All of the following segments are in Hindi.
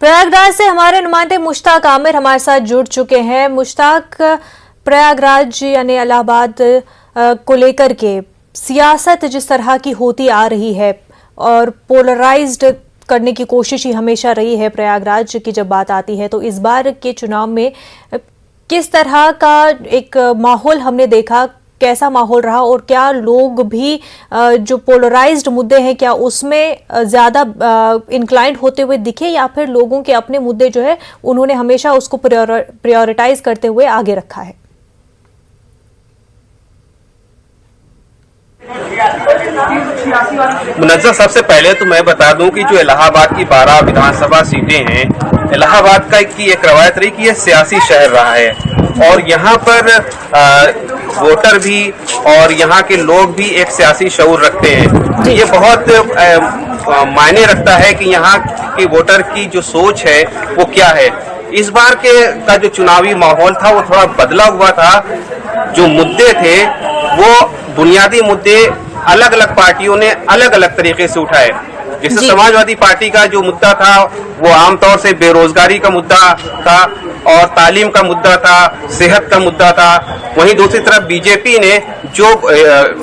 प्रयागराज से हमारे नुमाइंदे मुश्ताक आमिर हमारे साथ जुड़ चुके हैं। मुश्ताक, प्रयागराज यानी इलाहाबाद को लेकर के सियासत जिस तरह की होती आ रही है और पोलराइज्ड करने की कोशिश ही हमेशा रही है प्रयागराज की जब बात आती है, तो इस बार के चुनाव में किस तरह का एक माहौल हमने देखा, कैसा माहौल रहा और क्या लोग भी जो पोलराइज्ड मुद्दे हैं क्या उसमें ज्यादा इंक्लाइंड होते हुए दिखे या फिर लोगों के अपने मुद्दे जो है उन्होंने हमेशा उसको प्रायोरिटाइज करते हुए आगे रखा है? मुनज्जा, सबसे पहले तो मैं बता दूं कि जो इलाहाबाद की 12 विधानसभा सीटें हैं, इलाहाबाद की एक रवायत रही कि यह सियासी शहर रहा है और यहाँ पर वोटर भी और यहाँ के लोग भी एक सियासी शऊर रखते हैं। ये बहुत मायने रखता है कि यहाँ के वोटर की जो सोच है वो क्या है। इस बार का जो चुनावी माहौल था वो थोड़ा बदला हुआ था। जो मुद्दे थे वो बुनियादी मुद्दे अलग अलग पार्टियों ने अलग अलग तरीके से उठाए। जैसे समाजवादी पार्टी का जो मुद्दा था वो आमतौर से बेरोजगारी का मुद्दा था और तालीम का मुद्दा था, सेहत का मुद्दा था। वहीं दूसरी तरफ बीजेपी ने जो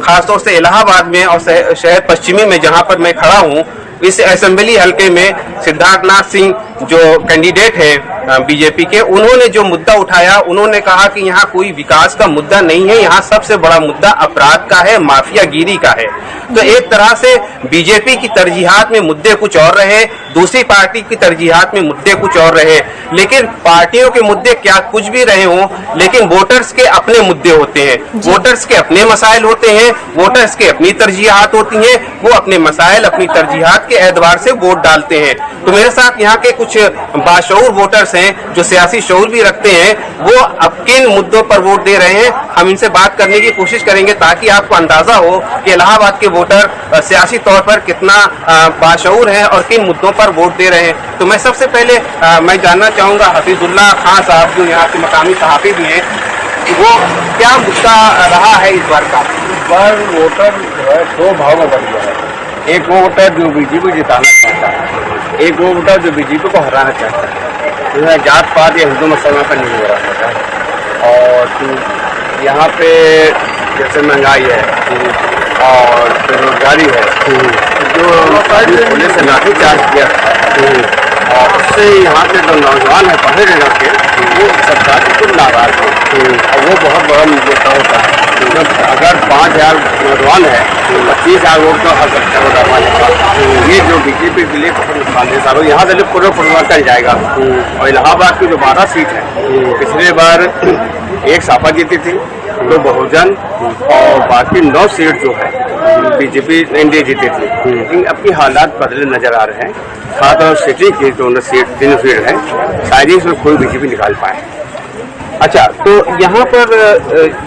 खासतौर से इलाहाबाद में और शहर पश्चिमी में जहां पर मैं खड़ा हूं, इस असेंबली हलके में सिद्धार्थनाथ सिंह जो कैंडिडेट है बीजेपी के, उन्होंने जो मुद्दा उठाया, उन्होंने कहा कि यहाँ कोई विकास का मुद्दा नहीं है, यहाँ सबसे बड़ा मुद्दा अपराध का है, माफियागिरी का है। तो एक तरह से बीजेपी की तरजीहात में मुद्दे कुछ और रहे, दूसरी पार्टी की तरजीहात में मुद्दे कुछ और रहे। लेकिन पार्टियों के मुद्दे क्या कुछ भी रहे हों, लेकिन वोटर्स के अपने मुद्दे होते हैं, वोटर्स के अपने मसाइल होते हैं, वोटर्स के अपनी तरजीहात होती हैं। वो अपने मसाइल, अपनी तरजीहात के एतबार से वोट डालते हैं। तो मेरे साथ यहाँ के कुछ बाशऊर वोटर्स हैं जो सियासी शऊर भी रखते हैं, वो अब किन मुद्दों पर वोट दे रहे हैं, हम इनसे बात करने की कोशिश करेंगे ताकि आपको अंदाजा हो कि इलाहाबाद के वोटर सियासी तौर पर कितना बाशऊर हैं और किन मुद्दों पर वोट दे रहे हैं। तो मैं सबसे पहले मैं जानना चाहूंगा हफीजुल्लाह खान साहब जो यहाँ के मकामी सहाफी भी हैं, वो क्या मुद्दा रहा है इस बार का? इस बार वोटर जो है दो भाव में बन गया है। एक वो वोटर जो बीजेपी जिताना चाहता है, एक वो वोटर जो बीजेपी को हराना चाहता है। जो जात पात या हिंदू मुसलमान पर नहीं हो रहा है। और यहाँ पे जैसे महंगाई है और बेरोजगारी है, जो पुलिस से लाठीचार्ज किया और उससे यहाँ के जो नौजवान है पढ़े लिखे के, वो सरकार से कुछ नाराज है और वो बहुत बड़ा मुद्दा होता है। अगर 5000 नौजवान है तो 25,000 वोट का हल सकता है। ये जो बीजेपी के लिए बहुत नुकसान है। यहाँ से पूरा परिवर्तन जाएगा। और इलाहाबाद की जो 12 सीट है, पिछले बार एक सापा जीती थी, तो बहुजन और बाकी 9 सीट जो है बीजेपी एनडीए जीती थी। लेकिन अब की हालात बदले नजर आ रहे हैं। खासतौर सिटी की जो 3 सीट है शायद इसमें कोई बीजेपी निकाल पाए। अच्छा, तो यहाँ पर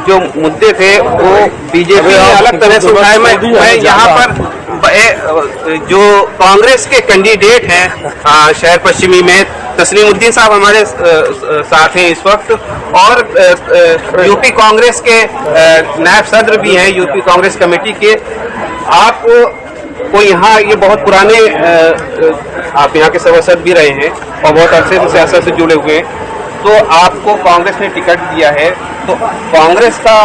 जो मुद्दे थे वो बीजेपी ने अलग तरह से उठाए। मैं यहाँ पर जो कांग्रेस के कैंडिडेट हैं शहर पश्चिमी में, तस्लीमुद्दीन साहब हमारे साथ हैं इस वक्त, और यूपी कांग्रेस के नायब सदर भी हैं यूपी कांग्रेस कमेटी के। आप को यहाँ ये बहुत पुराने आप यहाँ के सदस्य भी रहे हैं और बहुत अरसे से सियासत से जुड़े हुए हैं, तो आपको कांग्रेस ने टिकट दिया है, तो कांग्रेस का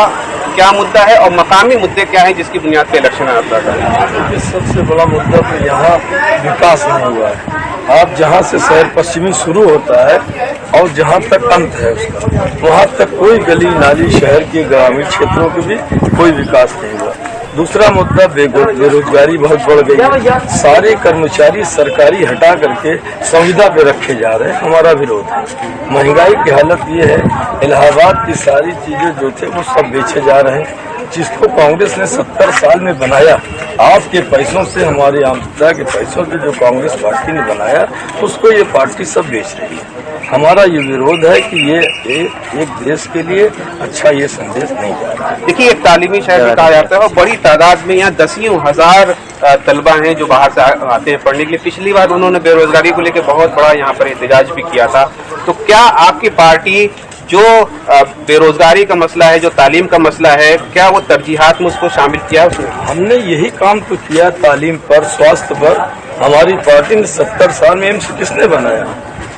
क्या मुद्दा है और मकामी मुद्दे क्या हैं जिसकी बुनियाद पे इलेक्शन आता है? सबसे बड़ा मुद्दा तो यहाँ विकास नहीं हुआ है। आप जहाँ से शहर पश्चिमी शुरू होता है और जहाँ तक अंत है उसका, वहाँ तक कोई गली नाली शहर के ग्रामीण क्षेत्रों के भी कोई विकास नहीं हुआ। दूसरा मुद्दा बेरोजगारी बहुत बढ़ गई है। सारे कर्मचारी सरकारी हटा करके संविदा पे रखे जा रहे हैं, हमारा विरोध है। महंगाई की हालत ये है, इलाहाबाद की सारी चीजें जो थे वो सब बेचे जा रहे हैं। जिसको कांग्रेस ने 70 साल में बनाया, आपके पैसों से, हमारी आमदनी के पैसों से जो कांग्रेस पार्टी ने बनाया, उसको ये पार्टी सब बेच रही है। हमारा ये विरोध है कि ये एक देश के लिए अच्छा ये संदेश नहीं जा रहा है। देखिए, एक तालीमी शहर भी कहा जाता है और बड़ी तादाद में यहाँ 10,000 तलबा हैं जो बाहर से आते हैं पढ़ने के लिए। पिछली बार उन्होंने बेरोजगारी को लेकर बहुत बड़ा यहाँ पर एहतजाज भी किया था। तो क्या आपकी पार्टी जो बेरोजगारी का मसला है, जो तालीम का मसला है, क्या वो तरजीहात में उसको शामिल किया उसने? हमने यही काम तो किया, तालीम पर, स्वास्थ्य पर। हमारी पार्टी ने 70 साल में एम्स किसने बनाया?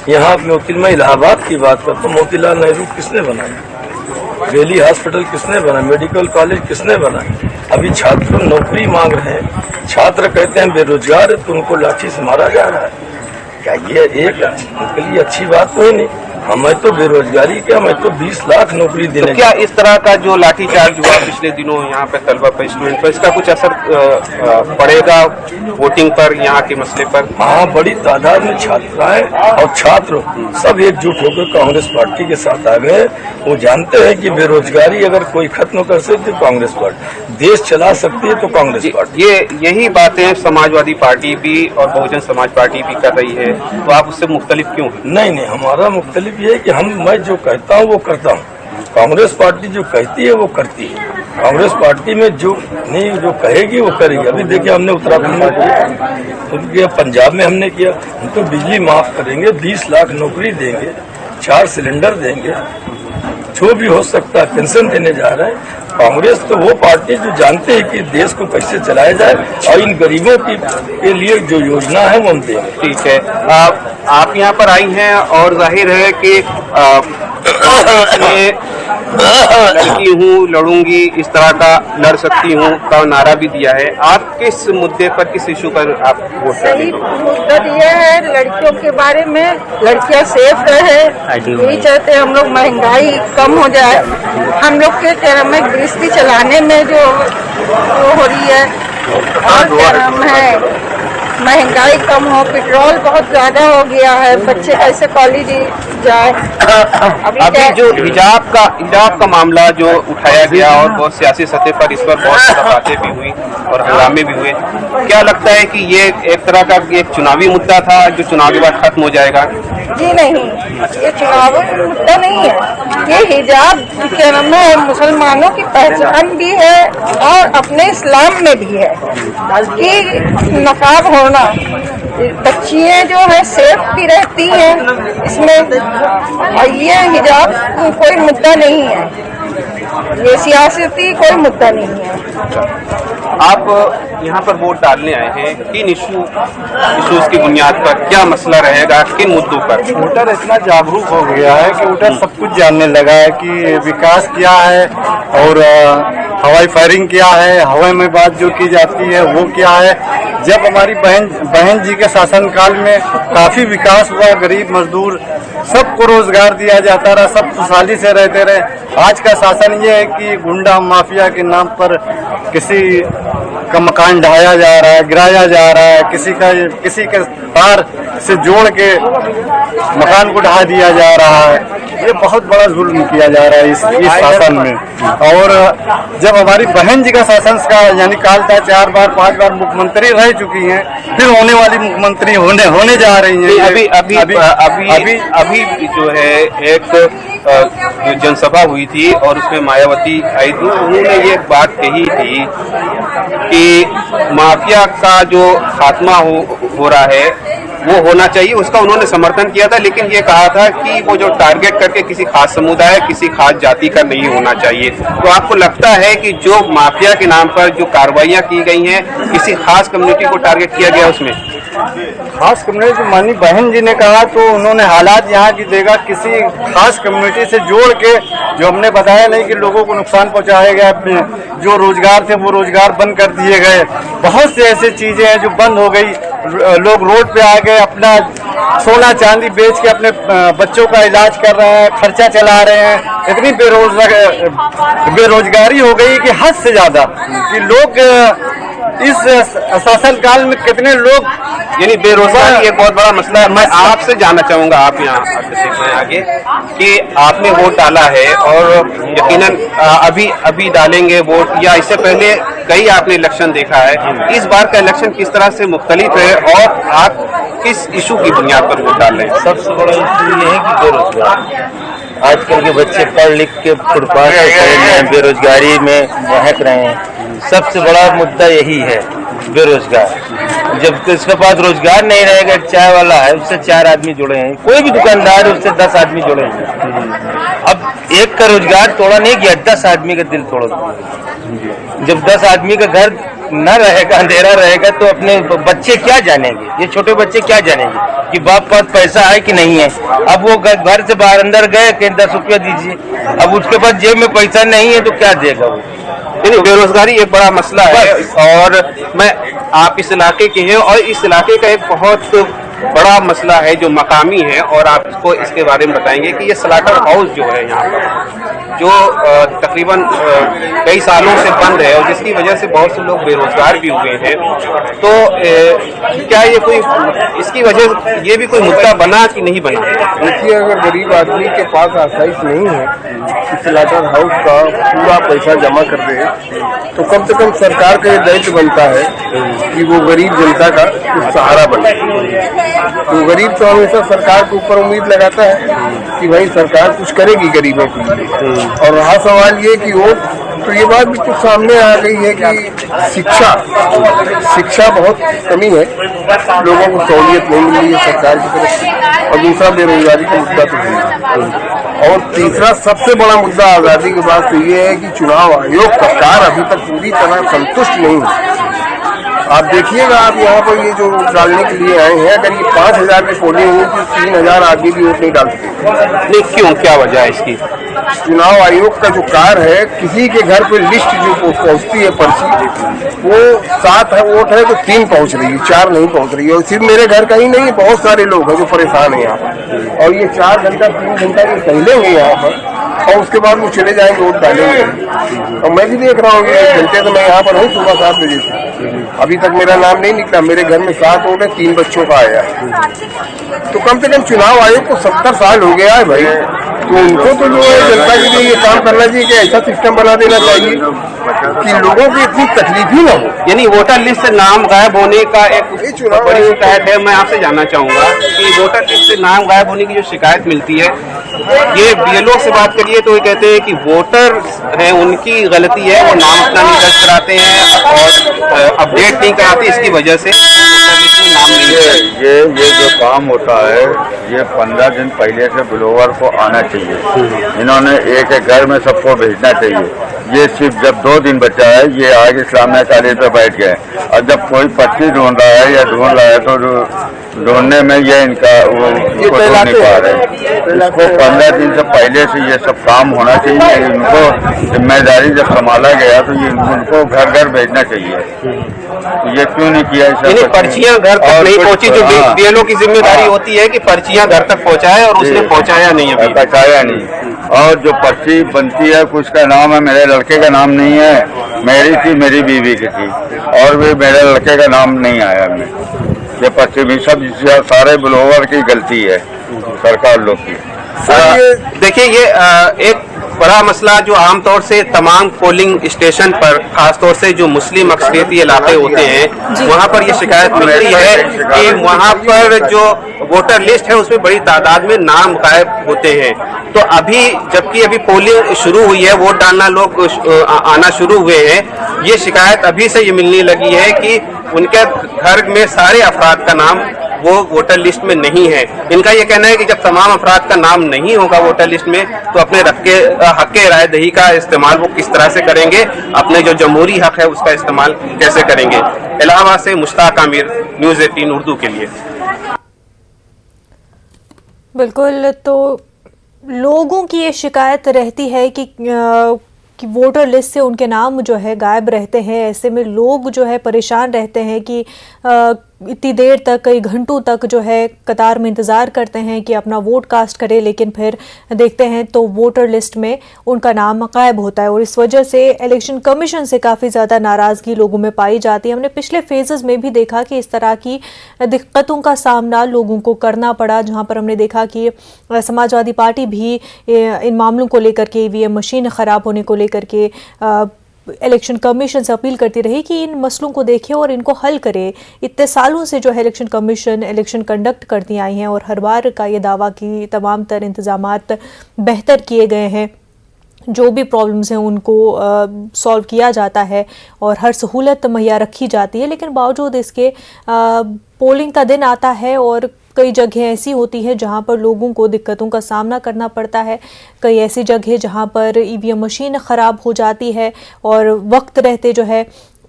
यहाँ मैं इलाहाबाद की बात करता हूँ, मोतीलाल नेहरू किसने बनाया, दिल्ली हॉस्पिटल किसने बनाया, मेडिकल कॉलेज किसने बनाया। अभी छात्र नौकरी मांग रहे हैं, छात्र कहते हैं बेरोजगार है तो उनको लाठी से मारा जा रहा है। क्या ये एक उनके लिए अच्छी बात तो है नहीं। हमें तो बेरोजगारी क्या, मैं तो 20 लाख नौकरी देने। तो क्या इस तरह का जो लाठीचार्ज हुआ पिछले दिनों यहाँ पे तलबा पर, स्टूडेंट पर, इसका कुछ असर पड़ेगा वोटिंग पर, यहाँ के मसले पर? हाँ, बड़ी तादाद में छात्राएं और छात्र सब एकजुट होकर कांग्रेस पार्टी के साथ आ गए। वो जानते हैं कि बेरोजगारी अगर कोई खत्म कर सकती है कांग्रेस पार्टी, देश चला सकती है तो कांग्रेस पार्टी। यही बातें समाजवादी पार्टी भी और बहुजन समाज पार्टी भी कर रही है, तो आप उससे मुख्तलिफ क्यों हैं? नहीं, हमारा मुख्तलिफ ये है कि मैं जो कहता हूँ वो करता हूँ, कांग्रेस पार्टी जो कहती है वो करती है। कांग्रेस पार्टी में जो नहीं जो कहेगी वो करेगी। अभी देखिए हमने उत्तराखंड में किया, पंजाब में हमने किया, हम तो बिजली माफ करेंगे, 20 लाख नौकरी देंगे, 4 सिलेंडर देंगे, जो भी हो सकता है पेंशन देने जा रहे हैं। कांग्रेस तो वो पार्टी जो जानते हैं कि देश को कैसे चलाया जाए और इन गरीबों के लिए जो योजना है वो हम देंगे। ठीक है, आप यहाँ पर आई हैं और जाहिर है कि लड़की हूँ, लड़ूंगी, इस तरह का लड़ सकती हूँ का नारा भी दिया है। आप किस मुद्दे पर, किस इशू पर आप वोट सही मुद्दा दिया है लड़कियों के बारे में, लड़कियां सेफ रहे, यही चाहते हैं हम लोग। महंगाई कम हो जाए, हम लोग के क्या नाम है गृहस्थी चलाने में जो हो रही है, और क्या नाम है महंगाई कम हो, पेट्रोल बहुत ज्यादा हो गया है, बच्चे कैसे कॉलेज जाए। अभी जो हिजाब का मामला जो उठाया गया और बहुत सियासी सतह पर इस पर बहुत सारी बातें भी हुई और हंगामे भी हुए, क्या लगता है कि ये एक तरह का एक चुनावी मुद्दा था जो चुनाव के बाद खत्म हो जाएगा? जी नहीं, ये चुनावी मुद्दा नहीं है। ये हिजाब क्या नाम है मुसलमानों की पहचान भी है और अपने इस्लाम में भी है कि नकाब होना, बच्चियां जो है सेफ भी रहती हैं इसमें। और ये हिजाब कोई मुद्दा नहीं है, ये सियासती कोई मुद्दा नहीं है। आप यहाँ पर वोट डालने आए हैं, किन इश्यूज की बुनियाद पर, क्या मसला रहेगा, किन मुद्दों पर? वोटर इतना जागरूक हो गया है कि वोटर सब कुछ जानने लगा है कि विकास क्या है और हवाई फायरिंग क्या है, हवा में बात जो की जाती है वो क्या है। जब हमारी बहन जी के शासनकाल में काफी विकास हुआ, गरीब मजदूर सबको रोजगार दिया जाता रहा, सब खुशहाली से रहते रहे। आज का शासन ये है कि गुंडा माफिया के नाम पर किसी का मकान ढाया जा रहा है, गिराया जा रहा है, किसी के तार से जोड़ के मकान को ढा दिया जा रहा है। ये बहुत बड़ा जुल्म किया जा रहा है इस शासन में। और जब हमारी बहन जी का शासन का यानी काल था, 4 बार 5 बार मुख्यमंत्री रह चुकी हैं, फिर होने वाली मुख्यमंत्री होने जा रही हैं। अभी जो है एक जो जनसभा हुई थी और उसमें मायावती आई थी, उन्होंने ये बात कही थी कि माफिया का जो खात्मा हो रहा है वो होना चाहिए, उसका उन्होंने समर्थन किया था। लेकिन ये कहा था कि वो जो टारगेट करके किसी खास समुदाय, किसी खास जाति का नहीं होना चाहिए। तो आपको लगता है कि जो माफिया के नाम पर जो कार्रवाइयां की गई हैं, किसी खास कम्युनिटी को टारगेट किया गया उसमें? खास कम्युनिटी मानी बहन जी ने कहा तो उन्होंने हालात यहाँ की देखा, किसी खास कम्युनिटी से जोड़ के, जो हमने बताया नहीं कि लोगों को नुकसान पहुँचाया गया, जो रोजगार थे वो रोजगार बंद कर दिए गए। बहुत से ऐसी चीजें हैं जो बंद हो गई, लोग रोड पे आ गए, अपना सोना चांदी बेच के अपने बच्चों का इलाज कर रहे हैं, खर्चा चला रहे हैं। इतनी बेरोजगारी हो गई कि हद से ज्यादा, कि लोग इस शासनकाल में कितने लोग, यानी बेरोजगारी एक बहुत बड़ा मसला है। मैं आपसे जानना चाहूंगा, आप यहाँ आगे कि आपने वोट डाला है और यकीनन अभी डालेंगे वोट, या इससे पहले कई आपने इलेक्शन देखा है, इस बार का इलेक्शन किस तरह से मुख्तलिफ है और आप किस इशू की बुनियाद पर वोट डाल रहे हैं? सबसे बड़ा इशू ये है कि बेरोजगार, आजकल के बच्चे पढ़ लिख के फुटपाथ पे खड़े हैं, बेरोजगारी में बहक रहे हैं। सबसे बड़ा मुद्दा यही है, बेरोजगार। जब इसके पास रोजगार नहीं रहेगा, चाय वाला है उससे 4 आदमी जुड़े हैं, कोई भी दुकानदार है उससे 10 आदमी जुड़े हैं। अब एक का रोजगार तोड़ा नहीं गया, 10 आदमी का दिल तोड़ दिया। जब 10 आदमी का घर न रहेगा, अंधेरा रहेगा, तो अपने बच्चे क्या जानेंगे, ये छोटे बच्चे क्या जानेंगे कि बाप पास पैसा है कि नहीं है। अब वो घर से बाहर अंदर गए कि 10 रुपया दीजिए, अब उसके पास जेब में पैसा नहीं है तो क्या देगा वो। बेरोजगारी एक बड़ा मसला है, और मैं आप इस इलाके के हैं, और इस इलाके का एक बहुत बड़ा मसला है जो मकामी है, और आपको इसके बारे में बताएंगे कि ये स्लाटर हाउस जो है यहाँ पर, जो तकरीबन कई सालों से बंद है और जिसकी वजह से बहुत से लोग बेरोजगार भी हुए हैं। तो क्या ये कोई इसकी वजह ये भी कोई मुद्दा बना कि नहीं बना? देखिए, अगर गरीब आदमी के पास आसाइश नहीं है कि स्लाटर हाउस का पूरा पैसा जमा कर दे, तो कम से कम सरकार का ये दायित्व बनता है कि वो गरीब जनता का कुछ सहारा बने। तो गरीब तो हमेशा सरकार के ऊपर उम्मीद लगाता है कि भाई सरकार कुछ करेगी गरीबों के लिए। और रहा सवाल ये कि वो, तो ये बात भी कुछ सामने आ गई है कि शिक्षा बहुत कमी है, लोगों को सहूलियत नहीं मिल रही है सरकार की तरफ से, और दूसरा बेरोजगारी का मुद्दा तो है, और तीसरा सबसे बड़ा मुद्दा आज़ादी के बाद तो ये है कि चुनाव आयोग का कार्य अभी तक पूरी तरह संतुष्ट नहीं है। आप देखिएगा, आप यहाँ पर ये जो डालने के लिए आए हैं, अगर ये 5,000 की पोलिंग हुई तो 3,000 आदमी भी वोट नहीं डाल सकते। नहीं, क्यों, क्या वजह है इसकी? चुनाव आयोग का जो कार्य है, किसी के घर पे लिस्ट जो पहुँचती है पर्ची, वो 7 वोट है तो 3 पहुँच रही है, 4 नहीं पहुँच रही है। और सिर्फ मेरे घर का ही नहीं, बहुत सारे लोग हैं जो परेशान है यहाँ पर, और ये 4 घंटा 3 घंटा ये टहलेंगे यहाँ पर, और उसके बाद वो चले जाएंगे वोट डालेंगे। और मैं भी देख रहा हूँ 1 घंटे से मैं यहाँ पर हूँ, सुबह 7 बजे से अभी तक मेरा नाम नहीं निकला। मेरे घर में 7 वोट है, 3 बच्चों का आया है। तो कम से कम चुनाव आयोग को 70 साल हो गया है भाई, तो उनको तो जो है जनता के लिए ये काम करना चाहिए कि ऐसा सिस्टम बना देना चाहिए कि लोगों की इतनी तकलीफ ही ना हो। यानी वोटर लिस्ट से नाम गायब होने का एक बड़ी शिकायत है। मैं आपसे जानना चाहूंगा कि वोटर लिस्ट से नाम गायब होने की जो शिकायत मिलती है, ये बीएलओ से बात करिए तो ये कहते हैं कि वोटर है उनकी गलती है, वो नाम अपना नहीं दर्ज कराते हैं और अपडेट नहीं कराते, इसकी वजह से वोटर लिस्ट में नाम नहीं है। ये जो काम होता है, ये 15 दिन पहले से ब्लोवर को आना चाहिए। इन्होंने एक घर में सबको भेजना चाहिए। ये सिर्फ जब 2 दिन बचा है, ये आज इस्लामिया कॉलेज पे बैठ गए, और जब कोई पर्ची ढूंढ रहा है या ढूंढ रहा है तो ढूंढने में ये इनका वो ढूंढ नहीं पा रहे। इसको 15 दिन से पहले से ये सब काम होना चाहिए। इनको जिम्मेदारी जब संभाला गया तो ये उनको घर घर भेजना चाहिए। तो ये क्यों नहीं किया? पर्चियां घर तक नहीं पहुंची, जो बीएलओ की जिम्मेदारी होती है कि पर्चियां घर तक पहुंचाए, और उसने पहुंचाया नहीं, अभी पहुंचाया नहीं। और जो पर्ची बनती है, कुछ का नाम है, मेरे लड़के का नाम नहीं है, मेरी थी, मेरी बीवी की थी, और भी मेरे लड़के का नाम नहीं आया। ये पर्ची भी सब सारे ब्लोवर की गलती है, सरकार लोग की। देखिए, ये एक बड़ा मसला जो आमतौर से तमाम पोलिंग स्टेशन पर, खासतौर से जो मुस्लिम अक्सरियती इलाके होते हैं, वहां पर ये शिकायत मिलती है कि वहां पर जो वोटर लिस्ट है उसमें बड़ी तादाद में नाम गायब होते हैं। तो अभी जबकि अभी पोलिंग शुरू हुई है, वोट डालना लोग आना शुरू हुए हैं, ये शिकायत अभी से ये मिलने लगी है कि उनके घर में सारे अफराद का नाम वो वोटर लिस्ट में नहीं है। इनका ये कहना है कि जब तमाम अफराद का नाम नहीं होगा वोटर लिस्ट में, तो अपने हक के रायदही का इस्तेमाल वो किस तरह से करेंगे, अपने जो जमहूरी हक है उसका इस्तेमाल कैसे करेंगे। इलाहाबाद से मुश्ताक आमिर, न्यूज़ 18 उर्दू के लिए। बिल्कुल, तो लोगों की ये शिकायत रहती है कि वोटर लिस्ट से उनके नाम जो है गायब रहते हैं। ऐसे में लोग जो है परेशान रहते हैं कि इतनी देर तक, कई घंटों तक जो है कतार में इंतज़ार करते हैं कि अपना वोट कास्ट करें, लेकिन फिर देखते हैं तो वोटर लिस्ट में उनका नाम गायब होता है। और इस वजह से इलेक्शन कमीशन से काफ़ी ज़्यादा नाराज़गी लोगों में पाई जाती है। हमने पिछले फेजेस में भी देखा कि इस तरह की दिक्कतों का सामना लोगों को करना पड़ा, जहाँ पर हमने देखा कि समाजवादी पार्टी भी इन मामलों को लेकर के, ईवीएम मशीन ख़राब होने को लेकर के इलेक्शन कमीशन से अपील करती रही कि इन मसलों को देखें और इनको हल करें। इतने सालों से जो है इलेक्शन कमीशन इलेक्शन कंडक्ट करती आई हैं, और हर बार का ये दावा कि तमाम तर इंतजामात बेहतर किए गए हैं, जो भी प्रॉब्लम्स हैं उनको सॉल्व किया जाता है और हर सहूलत मुहैया रखी जाती है। लेकिन बावजूद इसके पोलिंग का दिन आता है और कई जगह ऐसी होती है जहां पर लोगों को दिक्कतों का सामना करना पड़ता है। कई ऐसी जगह जहां पर ईवीएम मशीन ख़राब हो जाती है और वक्त रहते जो है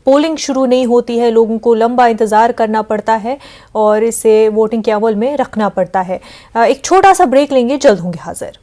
पोलिंग शुरू नहीं होती है, लोगों को लंबा इंतज़ार करना पड़ता है और इसे वोटिंग के अमल में रखना पड़ता है। एक छोटा सा ब्रेक लेंगे, जल्द होंगे हाजिर।